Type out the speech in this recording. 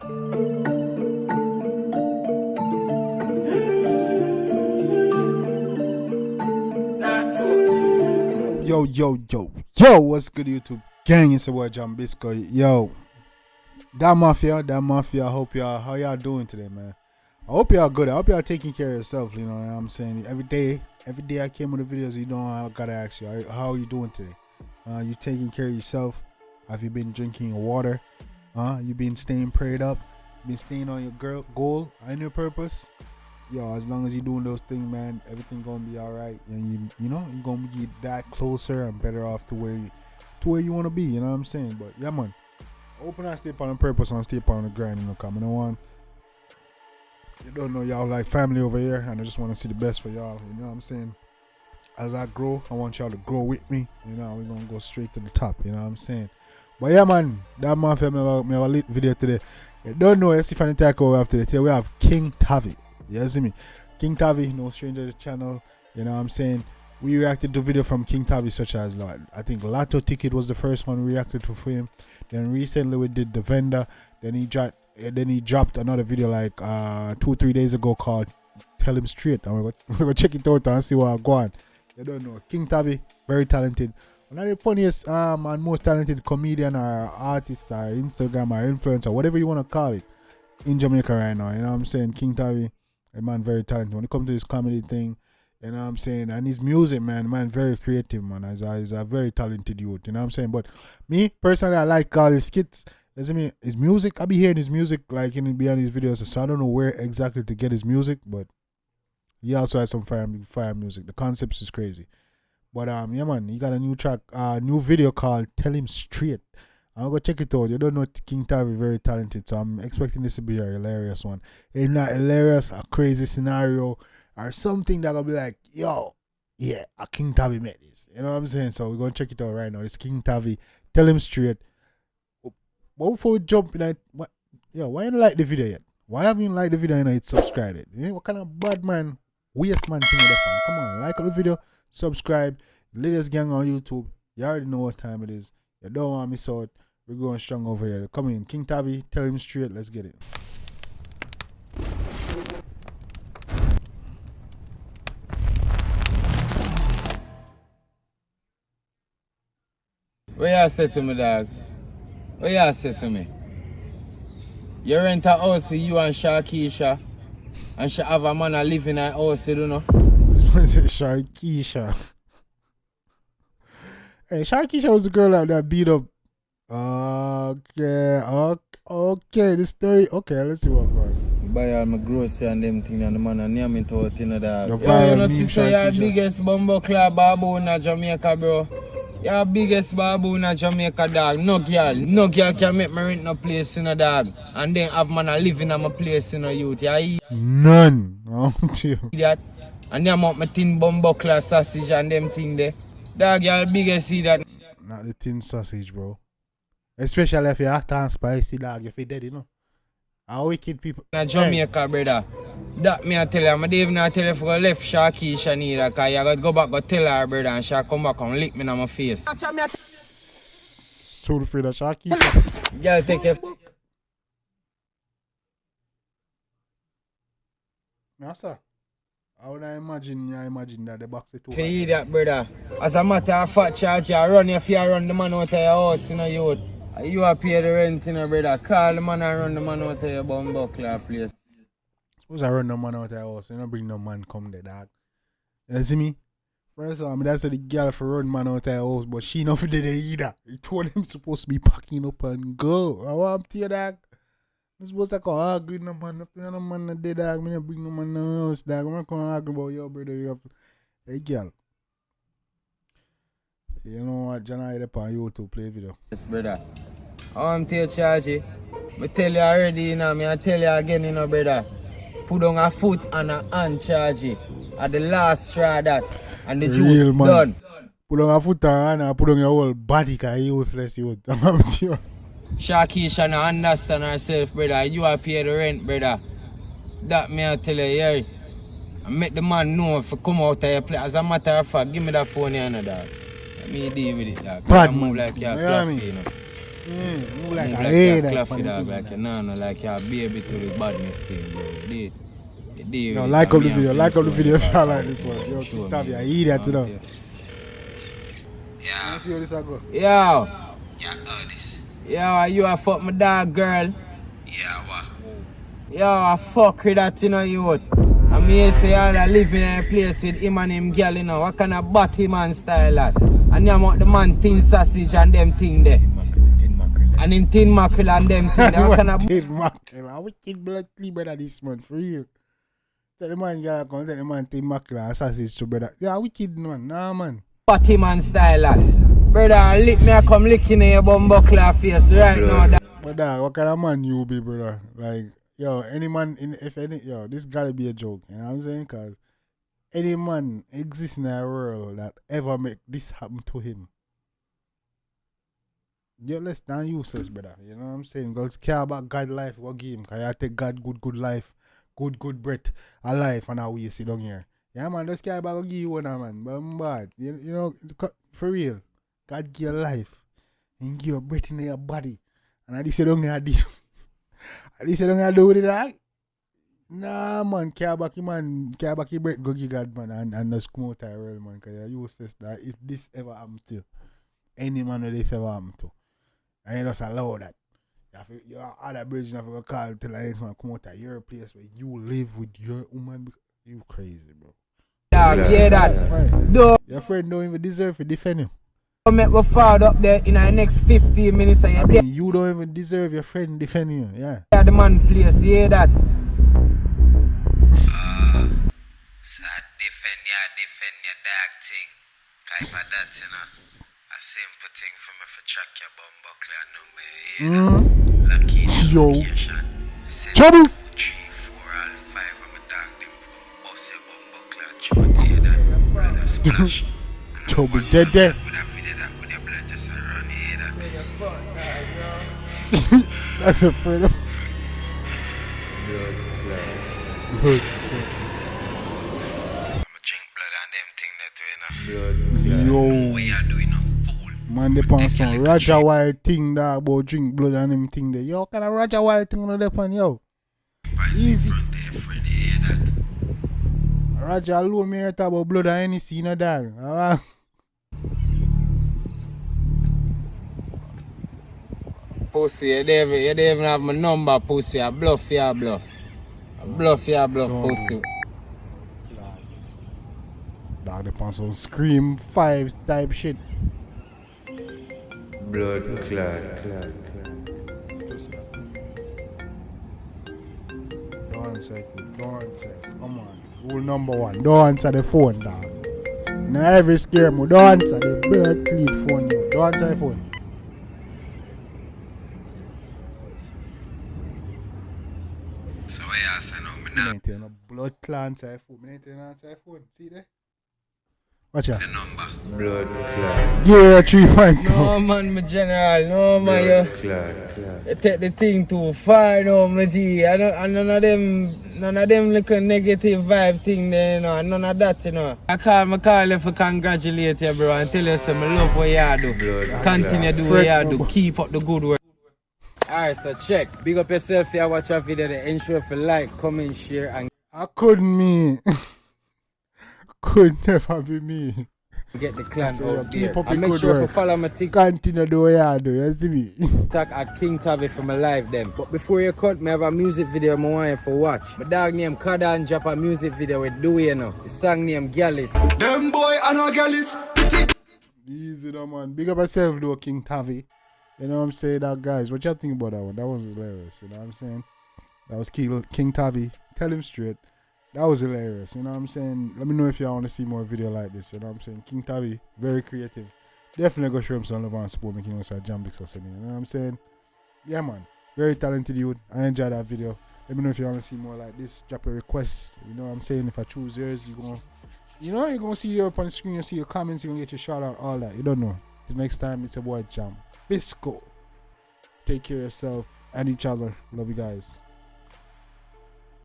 Yo, what's good, YouTube gang? It's your boy Jambisco. Yo, that mafia, I hope y'all, how y'all doing today, man? I hope y'all good. I hope y'all taking care of yourself, you know what I'm saying? Every day I came with the videos, you know, I gotta ask you, how are you doing today? You taking care of yourself? Have you been drinking water? You been staying prayed up? Been staying on your goal and your purpose? Yo, as long as you're doing those things, man, everything gonna be all right, and you know you're gonna be that closer and better off to where you want to be. You know what I'm saying? But yeah, man, open and stay up on the purpose and stay up on the grind. You know, coming on. You don't know y'all like family over here, and I just want to see the best for y'all. You know what I'm saying? As I grow, I want y'all to grow with me. You know, we're gonna go straight to the top. You know what I'm saying? But yeah, man, that man for me have a lit video today. You don't know, let's see if I can take over after today. We have Kyng Tavii. You see me? Kyng Tavii, no stranger to the channel. You know what I'm saying? We reacted to video from Kyng Tavii such as, like, I think Lotto Ticket was the first one we reacted to for him. Then recently we did The Vendor. Then he dropped another video like 2 or 3 days ago called Tell Him Straight. And we're gonna check it out and see what I go on. You don't know. Kyng Tavii, very talented. One of the funniest and most talented comedian or artist or Instagram or influencer, whatever you want to call it, in Jamaica right now. You know what I'm saying? Kyng Tavii, a man very talented when it comes to his comedy thing. You know what I'm saying? And his music, man, very creative, man. He's a very talented youth. You know what I'm saying? But me personally, I like all his skits. You see me? His music, I be hearing his music like in behind his videos, so I don't know where exactly to get his music, but he also has some fire music. The concepts is crazy. But yeah, man, he got a new track, new video called Tell Him Straight. I'm gonna check it out. You don't know, Kyng Tavii very talented, so I'm expecting this to be a hilarious one. If not hilarious, a crazy scenario or something that gonna be like, yo, yeah, a Kyng Tavii made this. You know what I'm saying? So we're gonna check it out right now. It's Kyng Tavii. Tell Him Straight. But before we jump in, why you don't like the video yet? Why haven't you liked the video and hit subscribe it? You know, what kind of bad man, waste man thing with that fan? Come on, like the video, subscribe. Littest gang on YouTube. You already know what time it is. You don't want me so we're going strong over here. Come in, Kyng Tavii, Tell Him Straight. Let's get it. What you say to me, dog? What you say to me? You rent a house for you and Sharkeisha, and she have a man a live in a house, you know? This one says Sharkeisha. Hey, Sharkeisha was the girl that beat up. Okay, the story. Okay, let's see what going. Buy all my grocery and them thing and the man and name it out, you know, dog. You know, sister, you're the biggest bumbo club baboon in Jamaica, bro. You're the biggest baboon in Jamaica, dog. No girl can make me rent no place, you know, dog. And then have man a living in my place, you know, youth. Yeah, none. You. That. And then I'm out my tin bumbo class sausage and them thing there. Dog, you're the biggest, see that. Not the tin sausage, bro. Especially if you're hot and spicy, dog. If you're dead, you know. How wicked people. In Jamaica, brother. That me I tell you, I don't even tell you if I left Sharkeisha neither, because you got to go back and tell her, brother, and she'll come back and lick me in my face. So afraid of Sharkeisha. Girl, take a... No, sir. How would I imagine that the box is too hard? You hear that, brother? As a matter of fact, charge you run if you run the man out of your house, you know, youth. You are pay the rent, you know, brother. Call the man and run the man out of your bumbo club place. Suppose I run the man out of your house, you don't bring no man come there, dog. You see me? First of all, that's the girl for run man out of her house, but she not for there either. He told him supposed to be packing up and go. I want to you, dog. I'm supposed to come argue with no man. If no man not there, dog, I bring no man in the house, dog. I'm not going to argue about your brother. You have... Hey, girl. You know what, John, I up on YouTube play video. Yes, brother. I'm tell charge. I tell you already, you know, I tell you again, you know, brother. Put on a foot and a hand charge. At the last straw that. And the juice man. Done. Put on a foot and a hand, put on your whole body because you useless, you. Sharkeisha not understand herself, brother. You are pay the rent, brother. That me I tell you, yeah. I make the man know if you come out of your place. As a matter of fact, give me that phone here, dog. Let me deal with it, dog. Bad move man. like you're fluffy, you know. Move like Move a like head. a claffy dog, like a nana, like a baby to the badness thing, bro. You did. Yo, like up the video. Like up the video if y'all like this one. Yo, Kyng Tavii, I eat that, you know. Yeah. Let's see how this I go. Yo. Yeah, this. Yo, you a fuck my dog, girl. Yeah, what? Yo, I fuck with that, you know, youth. I mean, say y'all are living in a place with him and him girl, you know. What kind of batty man style that? And you want the man tin sausage and them thing there. And him tin mackerel and them thing there. What kind of tin mackerel? I wicked blood clean brother this man, for real. Tell the man girl come, tell the man tin mackerel and sausage to brother. Yeah, wicked man, nah man. batty man style that? Brother, lick me, I come licking in your bumbuckler face right now. Brother, what kind of man you be, brother? Like, yo, any man, yo, this gotta be a joke, you know what I'm saying? Cause any man exists in a world that ever make this happen to him, you're less than useless, brother. You know what I'm saying? Because care about God life, what give him? Cause I take God good life, good breath, a life, and now we sit down here. Yeah, man, just care about what give you one, man. But I'm bad. You know, for real. God give you life and give you breath in your body. And at least you don't have to do. At least you don't have to do with it, right? Nah, man, care back your breath, go give God, man, and just come out of the world, man, because you're useless. That if this ever happened to you, any man that this ever happened to, and you just allow that. You have other bridge, you have to call till the next man come out of your place where you live with your woman. You crazy, bro. Yeah, that. Right. Your friend don't even deserve to defend you. Make me fall up there in the next 15 minutes. I mean, you don't even deserve your friend defending you, yeah. Yeah, the man place, yeah, that. So defend your dog thing. Cause for that, you know, a simple thing for me for track your bumbuckler number, lucky location. Trouble! 2, 3, 4, all 5 of my dog, them bust your bumbuckler, through here, that brother splash. Trouble dead there. That's a friend. I'ma drink blood and them thing that way, you know. Yo. What you doing, a fool? Man, they on some Roger Wild thing that about drink blood and them thing there. Yo, what kind of Roger Wild thing on the pan, yo? Easy. Front there, friend, you hear that? Roger alone me talk about blood and any scene of dog. Pussy, you don't even have my number, pussy. I bluff, yeah, bluff. I bluff, yeah, bluff, pussy. Dog, they on some Scream 5 type shit. Blood clot. Don't answer. Come on. Rule number 1. Don't answer the phone, dog. Now every scare me. Don't answer the blood clean phone. Yo. Don't answer the phone. So what you say now? Me ain't tell no blood clot answer the phone. Me ain't tell no answer the phone. See there? Watch out. The number. Blood clot. Yeah, 3 points now. No, man, my general. No, man, you. Clot. You take the thing too far now, my G. And none of them little negative vibe thing there, you know. None of that, you know. I call you for congratulate you, bro, and tell you some love what you do. Blood Continue clot. do what you do. Keep up the good work. Alright, so check. Big up yourself if you watch our video. Ensure if you like, comment, share, and I couldn't me. Could never be me. get the clan So out keep there. up And the make good sure work. to follow my TikTok Continue do what you do, you see me? at Kyng Tavii for my live them. But before you cut, me have a music video I want you to watch. My dog named Kadan drop a music video with Dewey, you know. The song named Gallus. Them boy and no girlies. Easy though, man. Big up yourself though, Kyng Tavii. You know what I'm saying? That guys, what y'all think about that one? That one was hilarious, you know what I'm saying? That was Kyng Tavii. Tell him straight. That was hilarious, you know what I'm saying? Let me know if y'all want to see more video like this, you know what I'm saying? Kyng Tavii, very creative. Definitely go show him some love and support making us a Jambisco or something, you know what I'm saying? Yeah, man. Very talented dude. I enjoyed that video. Let me know if you want to see more like this. Drop a request, you know what I'm saying? If I choose yours, you're gonna see you up on the screen, you see your comments, you're gonna get your shout out, all that. You don't know. Till next time, it's a boy Jambisco. Take care of yourself and each other. Love you guys.